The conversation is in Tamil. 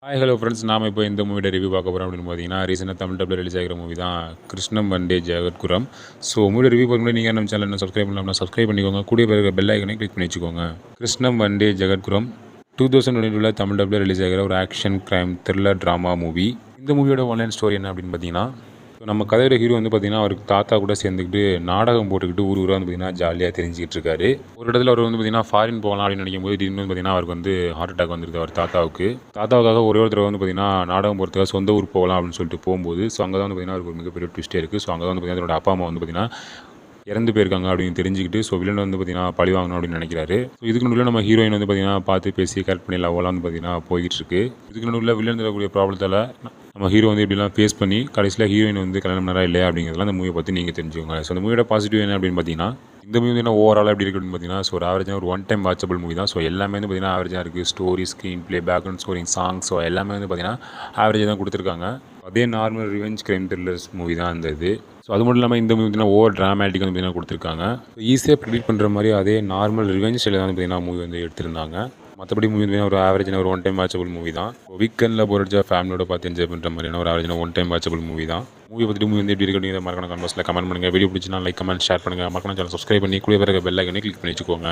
Hi hello friends. நாம இப்போ இந்த மூவியோட ரிவ்யூ பார்க்க போகிறோம் அப்படின்னு பார்த்தீங்கன்னா, ரீசெண்டாக தமிழ் டப்பில் ரிலீஸ் ஆகிற மூவி தான் கிருஷ்ணம் வந்தே ஜெகத்குரம். ஸோ மூவியோட ரிவ்யூ பார்க்கும்போது நீங்கள் நம்ம சேனல் சப்ஸ்கிரைப் பண்ணலாம்னா சப்ஸ்கிரைப் பண்ணிக்கோங்க. கூடிய பிறகு பெல் ஐக்கனை கிளிக் பண்ணி வச்சுக்கோங்க. கிருஷ்ணம் வந்தே ஜெகத்குரம் 2022 தமிழ் டப்பில் ரிலீஸ் ஆகிற ஒரு action crime thriller drama movie. இந்த மூவியோட ஆன்லைன் ஸ்டோரி என்ன அப்படின்னு பார்த்தீங்கன்னா, நம்ம கதையோட ஹீரோ வந்து பார்த்தீங்கன்னா, அவருக்கு தாத்தா கூட சேர்ந்துக்கிட்டு நாடகம் போட்டுக்கிட்டு ஊர் ஊராக வந்து பார்த்தீங்கன்னா ஜாலியாக தெரிஞ்சுக்கிட்டு இருக்காரு. ஒரு இடத்துல அவர் வந்து பார்த்தீங்கன்னா ஃபாரின் போகலாம் அப்படின்னு நினைக்கும் போது திடீர்னு பார்த்தீங்கன்னா அவருக்கு வந்து ஹார்ட் அட்டாக் வந்துருது அவர் தாத்தாவுக்காக ஒரே ஒருத்தர் வந்து பார்த்தீங்கன்னா நாடகம் போகிறதுக்காக சொந்த ஊர் போகலாம் அப்படின்னு சொல்லிட்டு போகும்போது ஸோ அங்கே தான் வந்து பார்த்தீங்கன்னா அவருக்கு ஒரு மிகப்பெரிய ட்விஸ்டே இருக்குது. ஸோ அங்கே தான் வந்து பார்த்தீங்கன்னா அவரோட அப்பா அம்மா வந்து பார்த்தீங்கன்னா இறந்து போயிருக்காங்க அப்படின்னு தெரிஞ்சுக்கிட்டு ஸோ வில்லன் வந்து பார்த்தீங்கன்னா பழி வாங்கணும் அப்படின்னு நினைக்கிறாரு. ஸோ இதுக்கு நடுவில் நம்ம ஹீரோயின் வந்து பார்த்தீங்கன்னா பார்த்து பேசி கரெக்ட் பண்ணி லவ்லாம் வந்து பார்த்தீங்கன்னா போய்கிட்டு இருக்கு. இதுக்கு நடுவில் வில்லன் தரக்கூடிய ப்ராப்ளத்தால் நம்ம ஹீரோ வந்து இப்படிலாம் ஃபேஸ் பண்ணி கடைசியில் ஹீரோயின் வந்து கல்யாணம் பண்ணா இல்லையா அப்படிங்கிறதுலாம் அந்த மூவியை பற்றி நீங்கள் தெரிஞ்சுக்கோங்க. ஸோ அந்த மூவியோட பாசிட்டிவ் என்ன அப்படின்னு பார்த்தீங்கன்னா, இந்த மூவி வந்து ஓவரால் எப்படி இருக்குது அப்படின்னு பார்த்தீங்கன்னா, ஸோ ஒரு ஆவரேஜாக ஒரு ஒன் டைம் வாட்சபிள் மூவி தான். ஸோ எல்லாமே வந்து பார்த்தீங்கன்னா ஆவரேஜாக இருக்குது. Story, screen play, background scoring, song, so எல்லாமே வந்து பார்த்தீங்கன்னா ஆவரேஜாக தான் கொடுத்துருக்காங்க. அதே normal revenge crime thrillers movie தான் அந்த இது. ஸோ அது மட்டும் இல்லாமல் இந்த மூவி பார்த்தீங்கன்னா ஓவர் ட்ராமேட்டிக் வந்து பார்த்தீங்கன்னா கொடுத்துருக்காங்க. ஈஸியாக ப்ரிடிக்ட் பண்ணுற மாதிரி அதே நார்மல் ரிவெஞ்ச் ஸ்டைலில் தான் பார்த்தீங்கன்னா மூவி வந்து எடுத்திருந்தாங்க. மற்றபடி மூவி வந்து ஒரு ஆவரேஜான ஒரு ஒன் டைம் வாட்சபிள் மூவி தான். வீக்கெண்டில் போகிறச்சா ஃபேமிலியோட பார்த்து என்ஜாய் பண்ணுற மாதிரியான ஒரு ஆவரேஜான ஒன் டைம் வாட்சபிள் மூவி தான். மூவி பற்றி மூவி வந்து எப்படி இருக்குன்னு மறக்காம கமெண்ட்ஸில் கமெண்ட் பண்ணுங்கள். வீடியோ பிடிச்சினா லைக் கமெண்ட் ஷேர் பண்ணுங்கள். மறக்காம சேனல் சப்ஸ்கிரைப் பண்ணி கூட பிறகு பெல் ஐக்கனை கிளிக் பண்ணி வச்சுக்கோங்க.